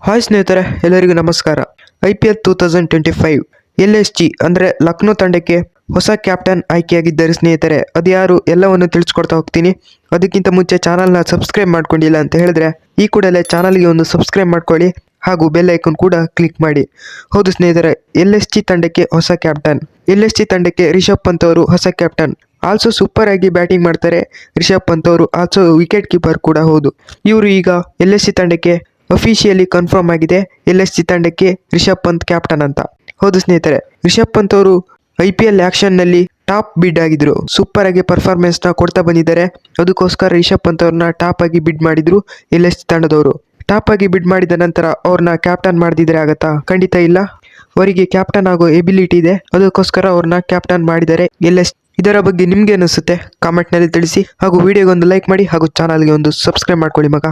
Hi ಸ್ನೇಹಿತರೆ, ಎಲ್ಲರಿಗೂ ನಮಸ್ಕಾರ. IPL 2025 LSG ಅಂದರೆ ಲಕ್ನೋ ತಂಡಕ್ಕೆ ಹೊಸ ಕ್ಯಾಪ್ಟನ್ ಆಯ್ಕೆಯಾಗಿದ್ದಾರೆ ಸ್ನೇಹಿತರೆ. ಅದು ಯಾರು ಎಲ್ಲವನ್ನು ತಿಳಿಸ್ಕೊಡ್ತಾ ಹೋಗ್ತೀನಿ. ಅದಕ್ಕಿಂತ ಮುಂಚೆ ಚಾನಲ್ನ ಸಬ್ಸ್ಕ್ರೈಬ್ ಮಾಡ್ಕೊಂಡಿಲ್ಲ ಅಂತ ಹೇಳಿದ್ರೆ ಈ ಕೂಡಲೇ ಚಾನಲ್ಗೆ ಒಂದು ಸಬ್ಸ್ಕ್ರೈಬ್ ಮಾಡ್ಕೊಳ್ಳಿ ಹಾಗೂ ಬೆಲ್ ಐಕಾನ್ ಕೂಡ ಕ್ಲಿಕ್ ಮಾಡಿ. ಹೌದು ಸ್ನೇಹಿತರೆ, LSG ತಂಡಕ್ಕೆ ಹೊಸ ಕ್ಯಾಪ್ಟನ್. LSG ತಂಡಕ್ಕೆ ರಿಷಬ್ ಪಂತ್ ಅವರು ಹೊಸ ಕ್ಯಾಪ್ಟನ್. ಆಲ್ಸೋ ಸೂಪರ್ ಆಗಿ ಬ್ಯಾಟಿಂಗ್ ಮಾಡ್ತಾರೆ ರಿಷಬ್ ಪಂತ್ ಅವರು. ಆಲ್ಸೋ ವಿಕೆಟ್ ಕೀಪರ್ ಕೂಡ ಹೌದು. ಇವರು ಈಗ LSG ತಂಡಕ್ಕೆ ಅಫಿಷಿಯಲಿ ಕನ್ಫರ್ಮ್ ಆಗಿದೆ. LSG ತಂಡಕ್ಕೆ ರಿಷಬ್ ಪಂತ್ ಕ್ಯಾಪ್ಟನ್ ಅಂತ. ಹೌದು ಸ್ನೇಹಿತರೆ, ರಿಷಬ್ ಪಂತ್ ಅವರು IPL ಆಕ್ಷನ್ನಲ್ಲಿ ಟಾಪ್ ಬಿಡ್ ಆಗಿದ್ರು. ಸೂಪರ್ ಆಗಿ ಪರ್ಫಾರ್ಮೆನ್ಸ್ನ ಕೊಡ್ತಾ ಬಂದಿದ್ದಾರೆ. ಅದಕ್ಕೋಸ್ಕರ ರಿಷಬ್ ಪಂತ್ ಅವ್ರನ್ನ ಟಾಪ್ ಆಗಿ ಬಿಡ್ ಮಾಡಿದ್ರು LSG ತಂಡದವರು. ಟಾಪ್ ಆಗಿ ಬಿಡ್ ಮಾಡಿದ ನಂತರ ಅವ್ರನ್ನ ಕ್ಯಾಪ್ಟನ್ ಮಾಡಿದ್ರೆ ಆಗತ್ತಾ? ಖಂಡಿತ ಇಲ್ಲ. ಅವರಿಗೆ ಕ್ಯಾಪ್ಟನ್ ಆಗೋ ಎಬಿಲಿಟಿ ಇದೆ. ಅದಕ್ಕೋಸ್ಕರ ಅವ್ರನ್ನ ಕ್ಯಾಪ್ಟನ್ ಮಾಡಿದ್ದಾರೆ LSG. ಇದರ ಬಗ್ಗೆ ನಿಮ್ಗೆ ಅನಿಸುತ್ತೆ ಕಾಮೆಂಟ್ನಲ್ಲಿ ತಿಳಿಸಿ ಹಾಗೂ ವಿಡಿಯೋಗೆ ಒಂದು ಲೈಕ್ ಮಾಡಿ ಹಾಗೂ ಚಾನಲ್ಗೆ ಒಂದು ಸಬ್ಸ್ಕ್ರೈಬ್ ಮಾಡ್ಕೊಳ್ಳಿ ಮಗ.